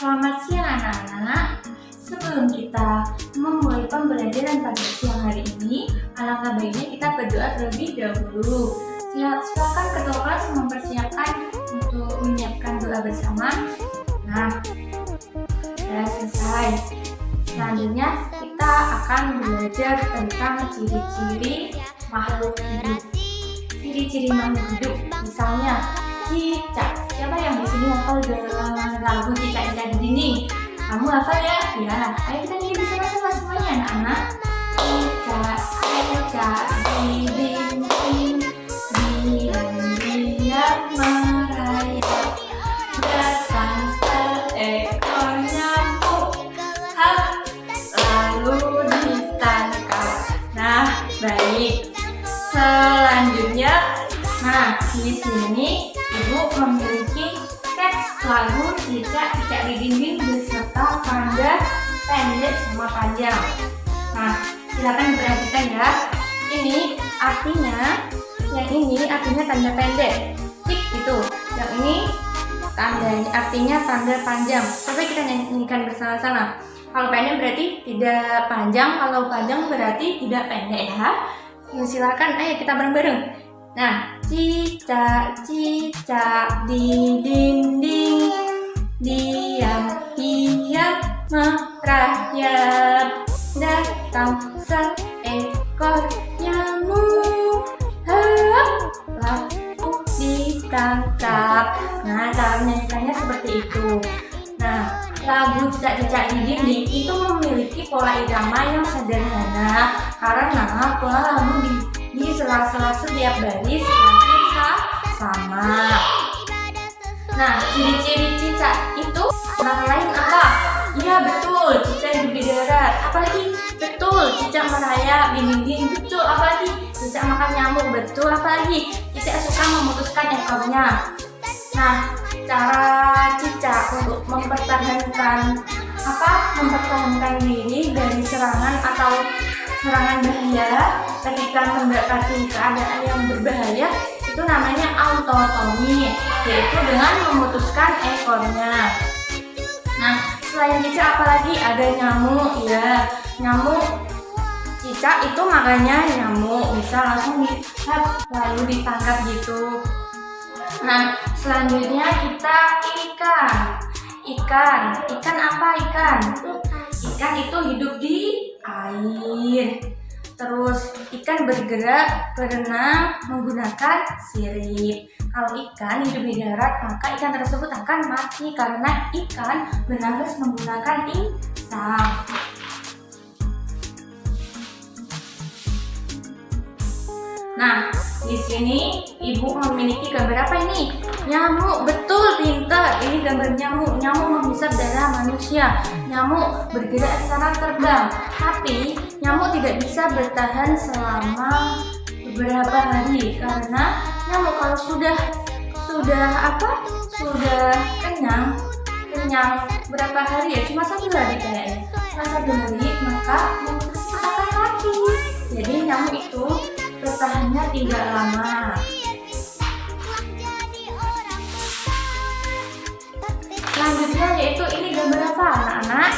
Selamat siang anak-anak. Sebelum kita memulai pembelajaran pada siang hari ini, alangkah baiknya kita berdoa terlebih dahulu. Silakan kedua kelas mempersiapkan untuk menyiapkan doa bersama. Nah, sudah selesai. Selanjutnya kita akan belajar tentang ciri-ciri makhluk hidup. Ciri-ciri makhluk hidup, misalnya cicak. Siapa yang di sini hafal dengan lagu Cicak-Cicak di Dinding? Kamu hafal ya? Ya. Ayo kita nyanyi bersama-sama semuanya anak-anak. Cicak-cicak di dinding, diam-diam merayap, datang seekor nyamuk, hap, lalu ditangkap. Nah, baik. Selanjutnya, di sini Ibu memiliki teks lagu Cicak-Cicak di Dinding beserta tanda pendek sama panjang. Nah, silakan diperhatikan ya. Ini artinya tanda pendek. Cik itu. Yang ini artinya tanda panjang. Coba kita nyanyikan bersama-sama. Kalau pendek berarti tidak panjang, kalau panjang berarti tidak pendek ya. Silakan, ayo kita bareng-bareng. Nah, cicak-cicak di dinding, diam-diam merayap, datang seekor nyamuk, hap, lalu ditangkap. Nah, cara menyanyikannya seperti itu. Nah, lagu Cicak-Cicak di Dinding itu memiliki pola irama yang sederhana karena pola lagu di sela-sela setiap baris hampir sama. Nah, ciri-ciri cicak itu antara lain apa? Iya betul, cicak hidup di darat. Apalagi? Betul, cicak merayap di dinding. Betul, apalagi? Cicak makan nyamuk. Betul, apalagi? Cicak suka memutuskan ekornya. Nah, cara cicak untuk mempertahankan diri dari serangan atau serangan bahaya ketika mendapati keadaan yang berbahaya itu namanya autotomi, yaitu dengan memutuskan ekornya. Nah, selain cicak apalagi ada nyamuk ya. Nyamuk, cicak itu makanya nyamuk bisa langsung dilihat lalu ditangkap gitu. Nah, selanjutnya kita ikan apa ikan? Ikan itu hidup di air. Terus ikan bergerak, berenang menggunakan sirip. Kalau ikan hidup di darat, maka ikan tersebut akan mati karena ikan bernafas menggunakan insang. Nah, di sini Ibu memiliki gambar apa ini? Nyamuk, betul, pintar. Ini gambar nyamuk. Nyamuk menghisap darah manusia. Nyamuk bergerak secara terbang. Tapi nyamuk tidak bisa bertahan selama beberapa hari karena nyamuk kalau sudah kenyang berapa hari ya? Cuma 1 hari kayaknya. Setelah 1 hari maka nyamuk tersebut akan mati. Jadi nyamuk itu bertahannya tidak lama. Selanjutnya yaitu ini gambar apa anak-anak?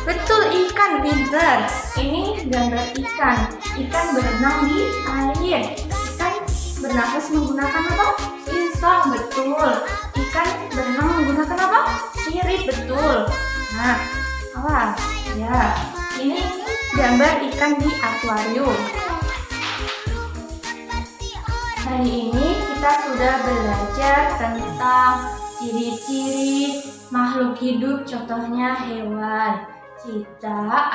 Betul, ikan, pintar. Ini gambar ikan. Ikan berenang di air. Ikan bernafas menggunakan apa? Insang, betul. Ikan berenang menggunakan apa? Sirip, betul. Nah, awas ya. Ini gambar ikan di akuarium. Hari ini kita sudah belajar tentang ciri-ciri makhluk hidup, contohnya hewan. Cicak,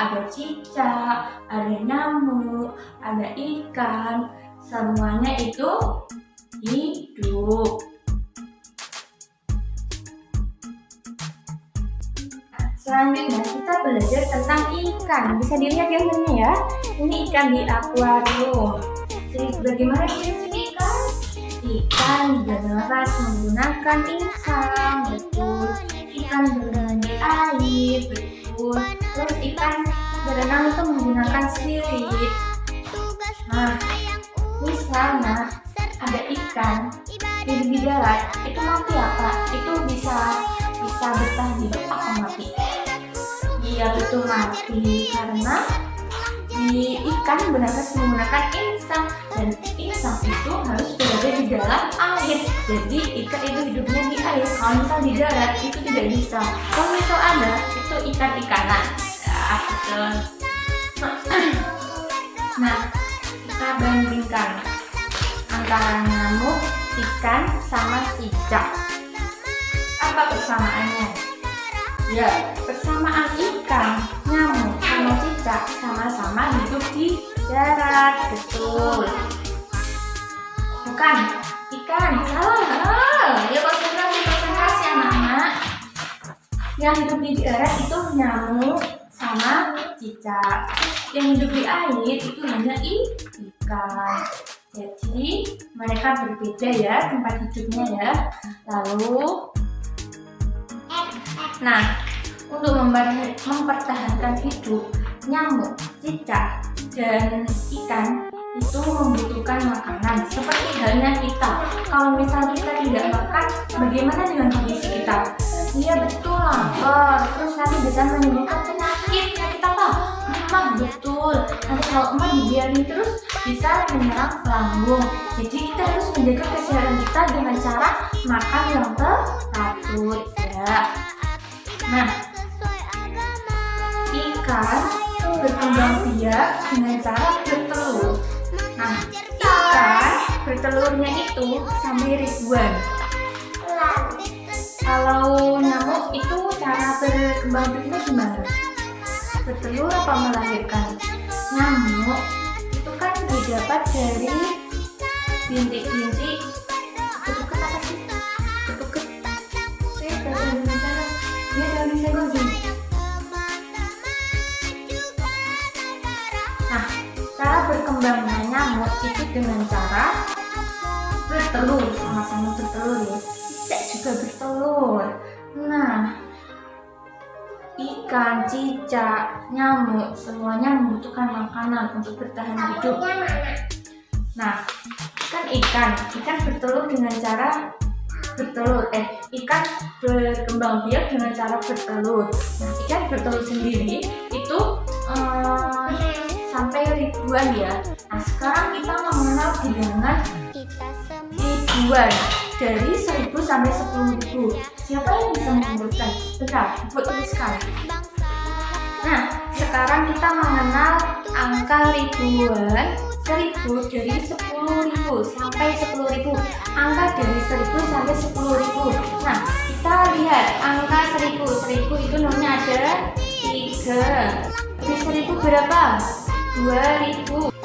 ada nyamuk, ada ikan, semuanya itu hidup. Selanjutnya kita belajar tentang ikan. Bisa dilihat gambarnya ya. Ini ikan di akuarium. Jadi bagaimana ciri-ciri ikan? Ikan bernafas menggunakan insang, betul. Ikan berenang di air, betul. Terus ikan berenang itu menggunakan sirip. Nah, misalnya ada ikan hidup di darat, itu mati apa? Itu bisa bisa bertahan hidup apa mati? Iya betul, mati, karena di ikan beneran menggunakan insang, dan insang itu harus berada di dalam air. Jadi ikan itu hidupnya di air. Kalau misal di darat itu tidak bisa. Kalau misal ada itu ikan-ikanan. Ya, betul. Nah, kita bandingkan antara nyamuk, ikan, sama cicak. Apa persamaannya? Ya, persamaan ikan, nyamuk, sama cicak sama-sama hidup di darat. Betul. Bukan, ikan. Salah. Ya, konsentrasi anak-anak. Yang hidup di darat itu nyamuk sama cicak. Yang hidup di air itu hanya ikan. Jadi mereka berbeda ya tempat hidupnya ya. Lalu, nah, untuk mempertahankan hidup, nyamuk, cicak, dan ikan itu membutuhkan makanan. Seperti halnya kita, kalau misal kita tidak makan, bagaimana dengan kondisi kita? Iya betul, lapar, terus nanti bisa menimbulkan penyakit apa? Emah, betul. Nanti kalau emah dibiarin terus bisa menyerang lambung. Jadi kita harus menjaga kesehatan kita dengan cara makan yang teratur ya. Nah, ikan berkembang biak dengan cara bertelur. Nah, ikan bertelurnya itu sampai ribuan. Kalau nyamuk itu cara berkembang biaknya gimana? Bertelur apa melahirkan? Nyamuk itu kan didapat dari bintik-bintik. Betuket apa sih? Betuket. Dari Indonesia. Dia dari Indonesia. Nah, cara berkembangnya nyamuk itu dengan cara bertelur, sama-sama bertelur ya. Tidak juga bertelur. Nah, ikan, cicak, nyamuk semuanya membutuhkan makanan untuk bertahan hidup. Nah, ikan bertelur dengan cara bertelur. Ikan berkembang biak dengan cara bertelur. Nah, ikan bertelur sendiri itu sampai ribuan ya. Nah, sekarang kita mengenal bilangan ribuan. Dari 1000 sampai 10.000. Siapa yang bisa mengumpulkan? Bentar, buat tuliskan. Nah, sekarang kita mengenal angka ribuan. 1000 dari 10.000 sampai 10.000. Angka dari 1000 sampai 10.000. Nah, kita lihat angka 1000. 1000 itu nomornya ada 3. Dari 1000 berapa? 2000.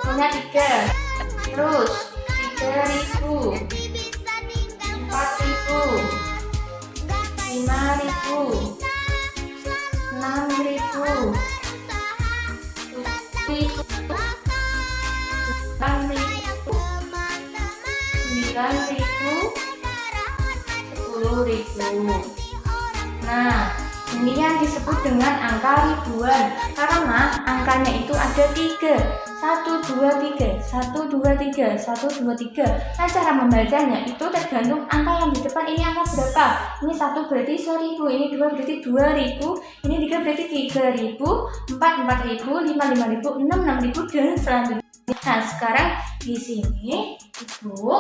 Nomornya 3. Terus 3.000, 4.000, 5.000, 6.000, 7.000, 8.000, 9.000, 10.000. Nah, ini yang disebut dengan angka ribuan karena angkanya itu ada 3. 1, 2, 3, 1, 2, 3, 1, 2, 3. Nah, cara membacanya itu tergantung angka yang di depan ini angka berapa. Ini 1 berarti 1000, ini 2 berarti 2000, ini 3 berarti 3000, 4 4000, 5 5000, 6 6000 dan selanjutnya. Nah, sekarang di sini Ibu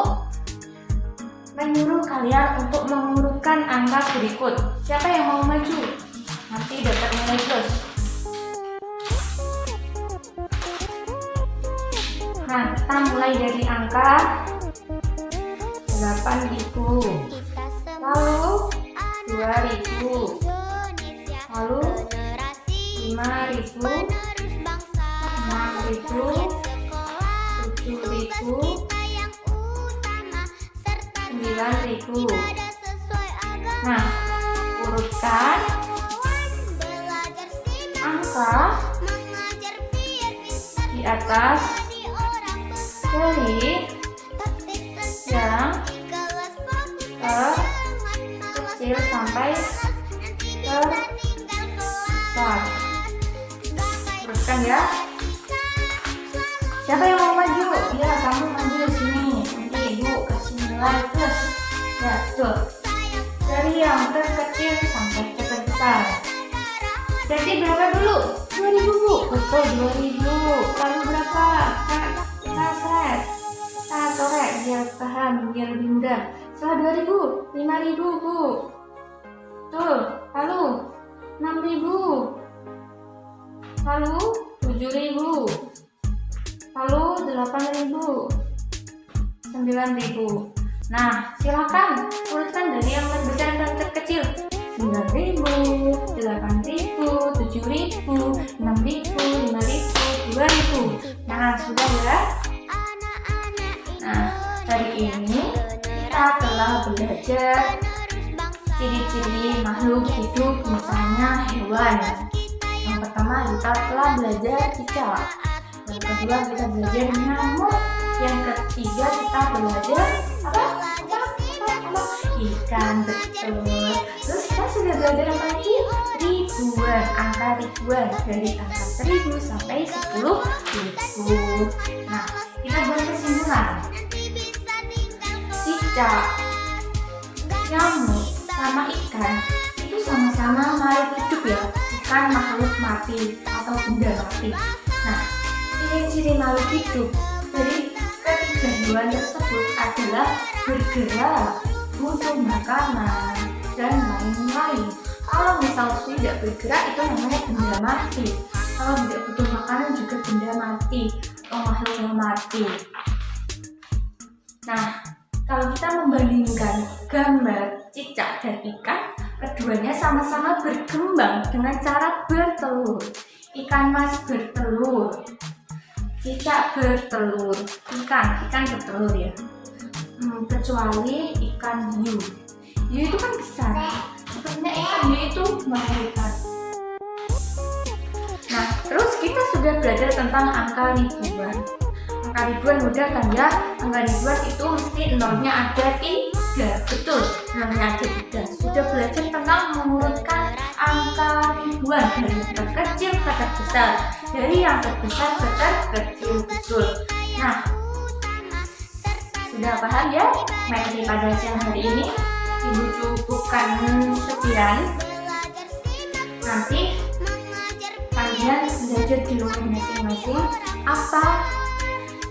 menyuruh kalian untuk mengurutkan angka berikut. Siapa yang mau maju? Nanti dapat nilai plus. Nah, kita mulai dari angka 8.000, lalu 2.000, lalu 5.000, 6.000, 7.000, 9.000. Nah, urutkan angka di atas dari yang terkecil sampai terbesar. Teruskan ya. Siapa yang mau maju? Ya, kamu maju di sini. Nanti Ibu kasih nilai plus. Ya, betul. dari yang terkecil sampai ke terbesar. Jadi berapa dulu? 2000 Bu. Betul 2000. Lalu berapa? Kak Sret. Kak Torek biar paham, biar lebih mudah. Setelah 2000, 5000 Bu. Betul. Lalu 6000. Lalu 7000. Lalu 8000. 9000. Nah, silakan urutkan dari yang terbesar dan terkecil. 9.000, 8.000, 7.000, 6.000, 5.000, 2.000. Nah, sudah ya. Nah, hari ini kita telah belajar ciri-ciri makhluk hidup, misalnya hewan. Yang pertama kita telah belajar cicak. Yang kedua kita belajar nyamuk. Yang ketiga kita belajar apa? Ikan, betul. Terus kita sudah belajar apa lagi? Ribuan, angka ribuan, dari angka 1000 sampai 10.000. Nah, kita buat kesimpulan. Cicak, nyamuk, sama ikan itu sama-sama makhluk hidup ya, bukan makhluk mati atau benda mati. Nah, ciri-ciri makhluk hidup dari ketiga hewan tersebut adalah bergerak, butuh makanan, dan lain-lain. Kalau misal tidak bergerak itu namanya benda mati. Kalau tidak butuh makanan juga benda mati atau makhluk yang mati. Nah, kalau kita membandingkan gambar cicak dan ikan, keduanya sama-sama berkembang dengan cara bertelur. Ikan mas bertelur, cicak bertelur, ikan bertelur ya. Kecuali ikan hiu. Hiu itu kan besar. Sebenarnya ikan hiu itu melahirkan. Nah, terus kita sudah belajar tentang angka ribuan. Angka ribuan mudah kan ya? Angka ribuan itu mesti nolnya ada 3. Betul, nolnya ada 3. Sudah belajar tentang mengurutkan angka ribuan dari yang terkecil ke terbesar, dari yang terbesar ke terkecil. Betul. Nah, sudah paham ya materi pada siang hari ini? Ibu cukupkan sekian. Nanti kalian belajar di rumah masing-masing apa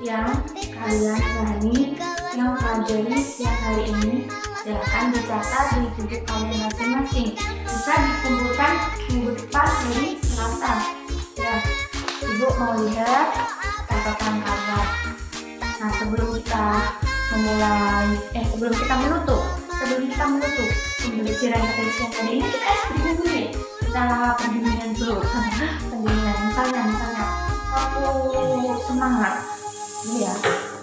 yang kalian pahami, yang pelajari siang hari ini. Silahkan dicatat di buku kalian masing-masing. Bisa dikumpulkan minggu depan hari Selasa. Ya, Ibu mau lihat catatan kalian. Nah, sebelum kita menutup pembelajaran pada siang hari ini, kita berdiri dulu ya. Kita pendinginan dulu. Pendinginan misalnya aku semangat. Ini ya,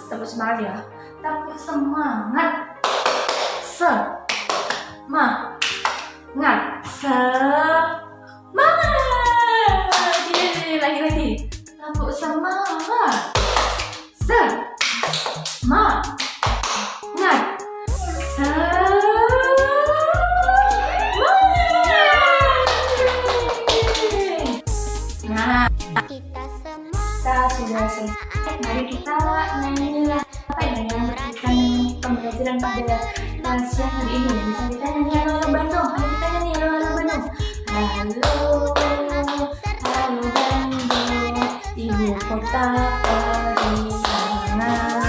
tepuk semangat ya. Tepuk semangat. Semangat. Lagi. Tepuk semangat. Semangat. Nah, kita sudah selesai. Mari kita nyanyi apa ya yang berkaitan pembelajaran pada siang hari ini. Bisa kita nyanyi halo Bandung. Ayo kita nyanyi halo Bandung. Halo Bandung, ibu kota periangan.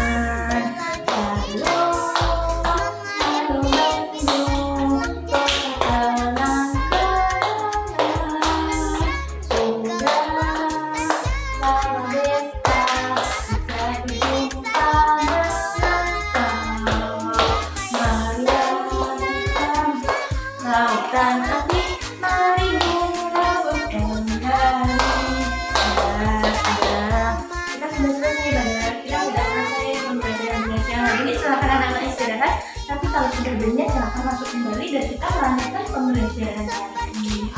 Tapi kalau sudah banyak silahkan masuk kembali dan kita melanjutkan pembelajaran ini.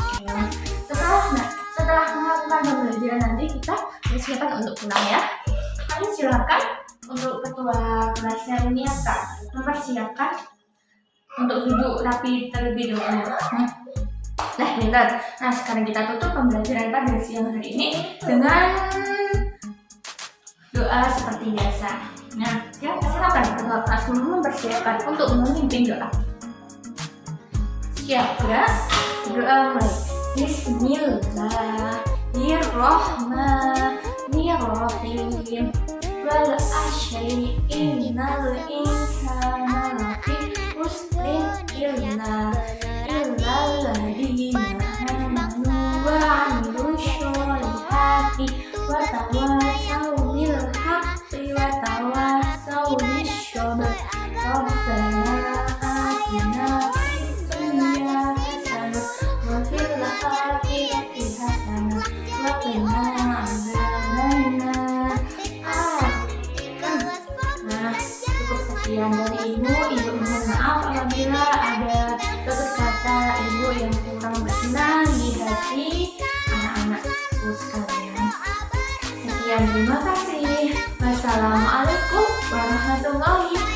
Setelah melakukan pembelajaran nanti kita persiapan untuk pulang ya. Kalian silakan untuk ketua kelasnya ini akan mempersiapkan untuk duduk rapi terlebih dahulu. Nah, bentar. Nah, sekarang kita tutup pembelajaran pada siang hari ini dengan doa seperti biasa. Nah, ya silakan ketua kelas mempersiapkan untuk memimpin doa. Ya, udah. Berdoa mulai. Bismillahirrahmanirrahim. Wal asyi innal insana lafi khusrin illa alladzina amanu wa 'amilus sholihati wa tawassaw bil haqqi wa tawassaw bis sabr. Rabbana atina fid dunya hasanah wa fil akhirati hasanah wa qina adzabannar. Nah, cukup sekian dari Ibu. Ibu mohon maaf apabila ada tutur kata Ibu yang kurang berkenan di hati anak-anakku sekalian. Sekian, terima kasih. Wassalamualaikum warahmatullahi